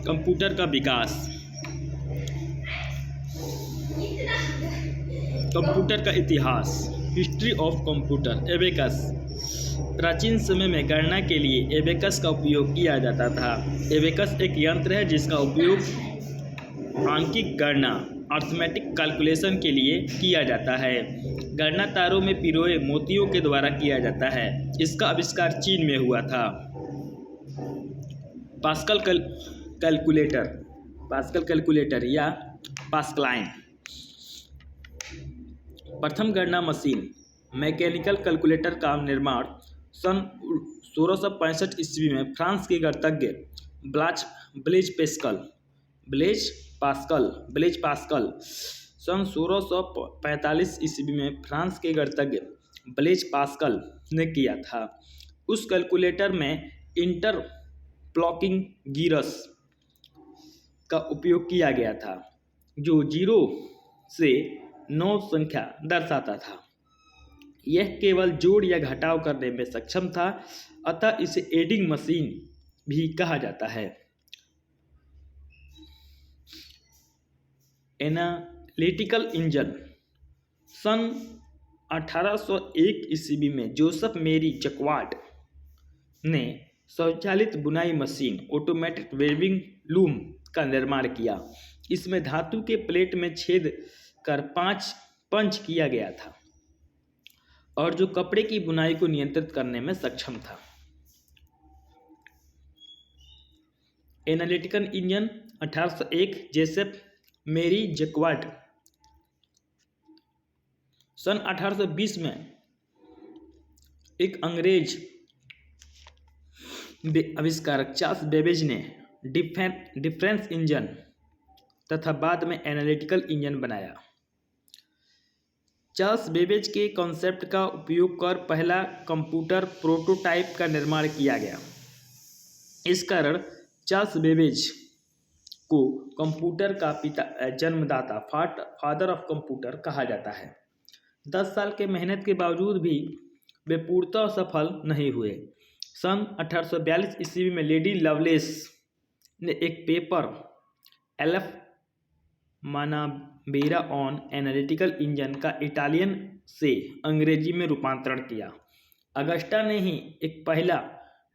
Computer का विकास। Computer का इतिहास। History of computer. एबेकस। प्राचीन समय में गणना के लिए एबेकस का उपयोग किया जाता था। एबेकस एक यंत्र है जिसका उपयोग आंकिक गणना अर्थमेटिक कैलकुलेशन के लिए किया जाता है। गणना तारों में पिरोए मोतियों के द्वारा किया जाता है। इसका आविष्कार चीन में हुआ था। Pascal calculator. पास्कल कैलकुलेटर या पास्कलाइन। प्रथम गणना मशीन मैकेनिकल कैलकुलेटर का निर्माण सन 1665 ईस्वी में फ्रांस के गणितज्ञ ब्लेज पास्कल सन 1645 ईस्वी में फ्रांस के गणितज्ञ ब्लेज पास्कल ने किया था। उस कैलकुलेटर में इंटरप्लॉकिंग गियर्स का उपयोग किया गया था जो 0 से 9 संख्या दर्शाता था। यह केवल जोड़ या घटाव करने में सक्षम था, अतः इसे एडिंग मशीन भी कहा जाता है। Analytical engine. सन 1801 ईस्वी में जोसेफ मेरी जक्वार्ड ने स्वचालित बुनाई मशीन ऑटोमेटिक वेविंग लूम का निर्माण किया। इसमें धातु के प्लेट में छेद कर 5 पंच किया गया था और जो कपड़े की बुनाई को नियंत्रित करने में सक्षम था। एनालिटिकल इंजन 1801 जोसेफ मेरी जक्वार्ड। सन 1820 में एक अंग्रेज आविष्कारक चार्ल्स बेबेज ने डिफरेंस इंजन तथा बाद में एनालिटिकल इंजन बनाया। चार्ल्स बेबेज के कॉन्सेप्ट का उपयोग कर पहला कंप्यूटर प्रोटोटाइप का निर्माण किया गया। इस कारण चार्ल्स बेबेज को कंप्यूटर का पिता जन्मदाता फादर ऑफ कंप्यूटर कहा जाता है। 10 साल के मेहनत के बावजूद भी वे पूर्णतः सफल नहीं हुए। सन 1842 ईस्वी में लेडी लवलेस ने एक paper LF Menabrea on analytical engine का इटालियन से अंग्रेजी में रूपांतरण किया। अगस्टा ने ही एक पहला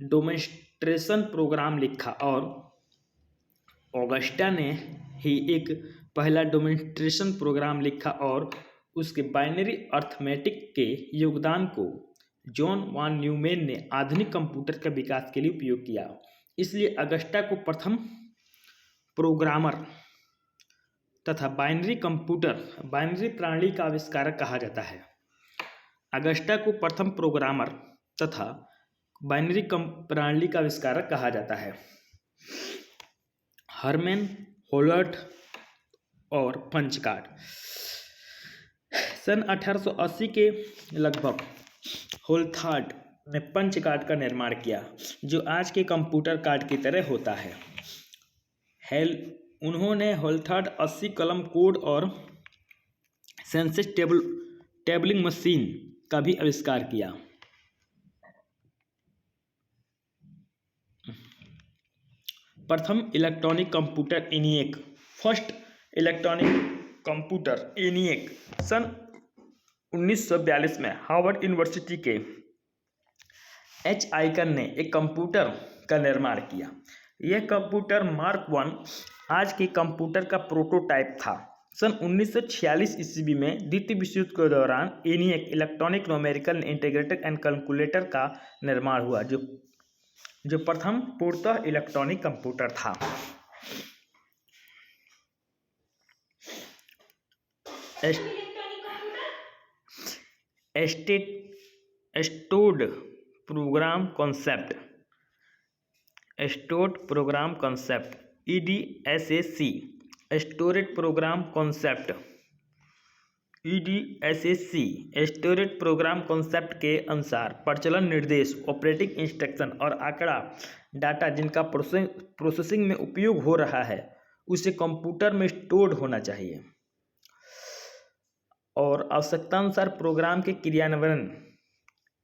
डेमोन्स्ट्रेशन प्रोग्राम लिखा और उसके बाइनरी अर्थमेटिक के योगदान को जॉन वान न्यूमैन ने आधुनिक कंप्यूटर के विकास के लिए उपयोग किया। इसलिए अगस्टा को प्रथम प्रोग्रामर तथा बाइनरी प्रणाली का आविष्कारक कहा जाता है। अगस्टा को प्रथम प्रोग्रामर तथा बाइनरी प्रणाली का आविष्कारक कहा जाता है। हरमैन होल्ट और पंच कार्ड। सन 1880 के लगभग होल्थार्ड ने पंच कार्ड का निर्माण किया जो आज के कंप्यूटर कार्ड की तरह होता है। उन्होंने होल्थार्ड 80 कलम कोड और सेंसस टेबलिंग मशीन का भी आविष्कार किया। प्रथम electronic computer ENIAC। First electronic computer ENIAC सन 1942 में हार्वर्ड यूनिवर्सिटी के H. आइकन ने एक कंप्यूटर का निर्माण किया। यह कंप्यूटर मार्क 1 आज के कंप्यूटर का प्रोटोटाइप था। सन 1946 ईस्वी में द्वितीय विश्व युद्ध के दौरान ENIAC electronic numerical integrator and calculator का निर्माण हुआ जो प्रथम पूर्णतः इलेक्ट्रॉनिक कंप्यूटर था। Stored program concept EDSAC। Storage programme concept के अनुसार प्रचलन निर्देश ऑपरेटिंग इंस्ट्रक्शन और आंकड़ा डाटा जिनका प्रोसेसिंग में उपयोग हो रहा है उसे कंप्यूटर में स्टोर्ड होना चाहिए और आवश्यकतानुसार प्रोग्राम के क्रियान्वयन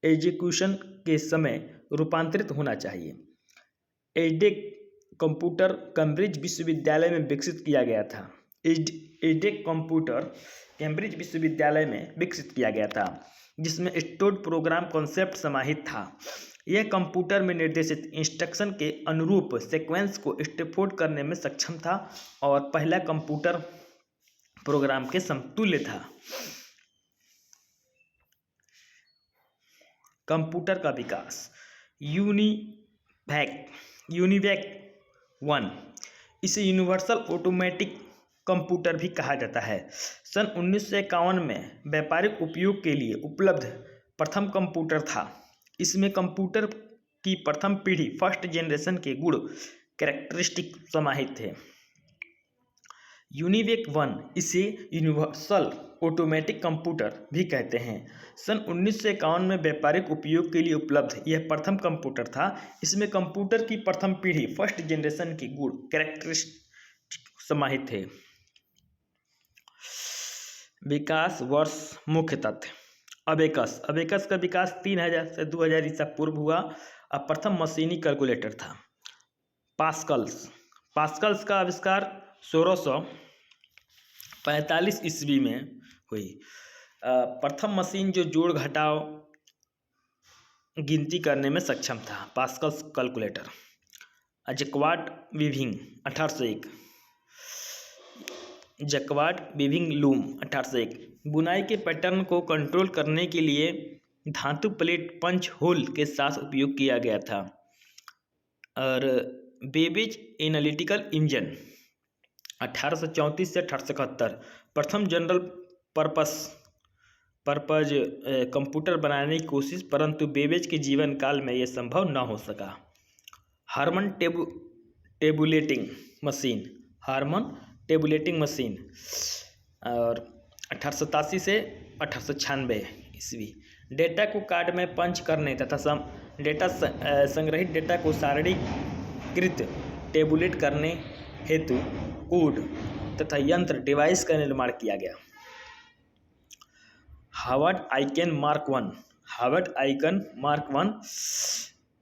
एग्जीक्यूशन के समय रूपांतरित होना चाहिए। एडेक कंप्यूटर कैम्ब्रिज विश्वविद्यालय में विकसित किया गया था। एडेक कंप्यूटर कैम्ब्रिज विश्वविद्यालय में विकसित किया गया था, जिसमें स्टोर्ड प्रोग्राम कॉन्सेप्ट समाहित था। यह कंप्यूटर में निर्देशित इंस्ट्रक्शन के अनुरूप सीक्वेंस को स्टोर करने में सक्षम था और पहला कंप्यूटर प्रोग्राम के समतुल्य था। कंप्यूटर का विकास। यूनिवैक 1, इसे यूनिवर्सल ऑटोमेटिक कंप्यूटर भी कहा जाता है, सन 1951 में व्यापारिक उपयोग के लिए उपलब्ध प्रथम कंप्यूटर था। इसमें कंप्यूटर की प्रथम पीढ़ी फर्स्ट जनरेशन के गुण कैरेक्टरिस्टिक समाहित थे। यूनिवैक 1, इसे यूनिवर्सल ऑटोमेटिक कंप्यूटर भी कहते हैं, सन 1951 में व्यापारिक उपयोग के लिए उपलब्ध यह प्रथम कंप्यूटर था। इसमें कंप्यूटर की प्रथम पीढ़ी फर्स्ट जनरेशन के गुण कैरेक्टरिस्टिक समाहित थे। विकास वर्ष, मुख्य तथ्य। अबेकस का विकास 3000 से 2000 ईसा पूर्व हुआ। अब प्रथम मशीनी कैलकुलेटर था। पास्कल्स का आविष्कार 1645 ईस्वी में हुई। प्रथम मशीन जो जोड़ घटाव गिनती करने में सक्षम था, Pascal's calculator. Jacquard weaving 1801, Jacquard weaving loom 1801, बुनाई के पैटर्न को कंट्रोल करने के लिए धातु प्लेट पंच होल के साथ उपयोग किया गया था। और बेबेज एनालिटिकल इंजन 1834 से 1871, प्रथम जनरल पर्पस कंप्यूटर बनाने की कोशिश, परंतु बेबेज के जीवन काल में यह संभव न हो सका। हार्मन टेबुलेटिंग मशीन और 1887 से 1896 ईस्वी, डेटा को कार्ड में पंच करने तथा संग्रहित डेटा को सारणीकृत टेबुलेट करने हेतु कोड तथा यंत्र डिवाइस का निर्माण किया गया। हार्वर्ड आइकन मार्क 1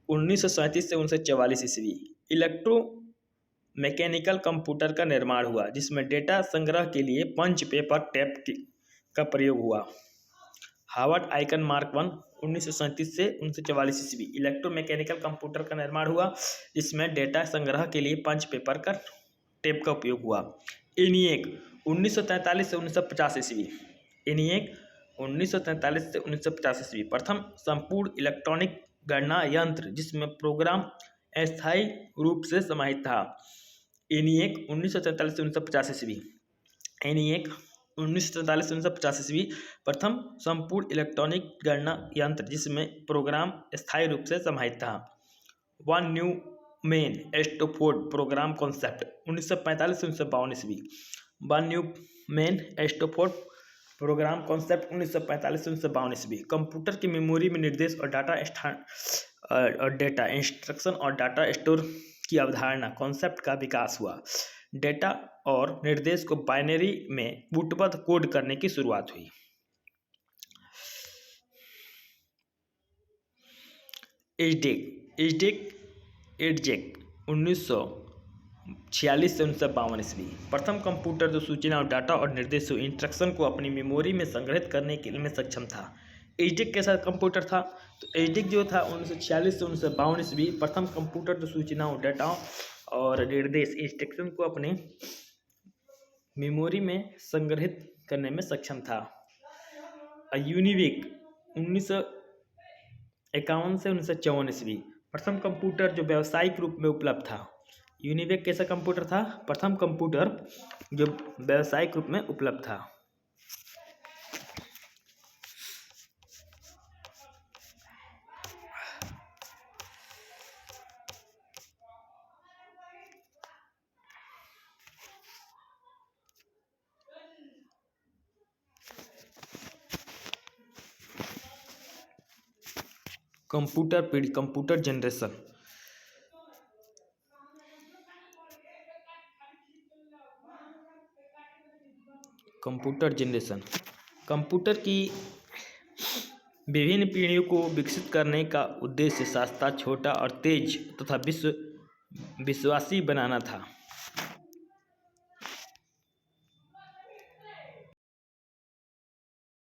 1937 से 1944 ईस्वी, इलेक्ट्रो मैकेनिकल कंप्यूटर का निर्माण हुआ, जिसमें डेटा संग्रह के लिए पंच पेपर टेप का प्रयोग हुआ। हार्वर्ड आइकन मार्क 1 1937 से 1944 ईस्वी, इलेक्ट्रो मैकेनिकल कंप्यूटर का निर्माण हुआ, जिसमें डेटा संग्रह के लिए पंच पेपर का टेप का उपयोग हुआ। ENIAC 1943 से 1950 ईस्वी, ENIAC 1943 से 1950 ईस्वी, प्रथम संपूर्ण इलेक्ट्रॉनिक गणना यंत्र जिसमें प्रोग्राम अस्थायी रूप से समाहित था। ENIAC 1943 से 1950 ईस्वी, ENIAC 1943 से 1950 ईस्वी, प्रथम संपूर्ण इलेक्ट्रॉनिक गणना यंत्र जिसमें प्रोग्राम स्थायी रूप से समाहित था। वन न्यूमैन एस्टोफोर्ड प्रोग्राम कॉन्सेप्ट 1945 से 1952 ईस्वी, वन न्यूमैन एस्टोफोर्ड प्रोग्राम कॉन्सेप्ट 1945 से 1952 ईस्वी, कंप्यूटर की मेमोरी में निर्देश और डेटा इंस्ट्रक्शन और डाटा स्टोर की अवधारणा कॉन्सेप्ट का विकास हुआ। डेटा और निर्देश को बाइनरी में कूटबद्ध कोड करने की शुरुआत हुई। एजटेक 1946 से 1952 ईस्वी, प्रथम कंप्यूटर जो सूचना और डाटा और निर्देशों इंस्ट्रक्शन को अपनी मेमोरी में संग्रहित करने के लिए सक्षम था। एजटेक कैसा कंप्यूटर था? तो एजटेक जो था 1946 से 1952 ईस्वी, प्रथम कंप्यूटर जो सूचनाओं, डाटा और निर्देश इंस्ट्रक्शन को अपने मेमोरी में संग्रहित करने में सक्षम था। यूनिवैक 1951 से 1954 ईस्वी, प्रथम कंप्यूटर जो व्यावसायिक रूप में उपलब्ध था। यूनिवैक कैसा कंप्यूटर था? प्रथम कंप्यूटर जो व्यावसायिक रूप में उपलब्ध था। कंप्यूटर पीढ़ी, कंप्यूटर जनरेशन। कंप्यूटर की विभिन्न पीढ़ियों को विकसित करने का उद्देश्य सस्ता, छोटा और तेज तथा विश्व विश्वासी बनाना था।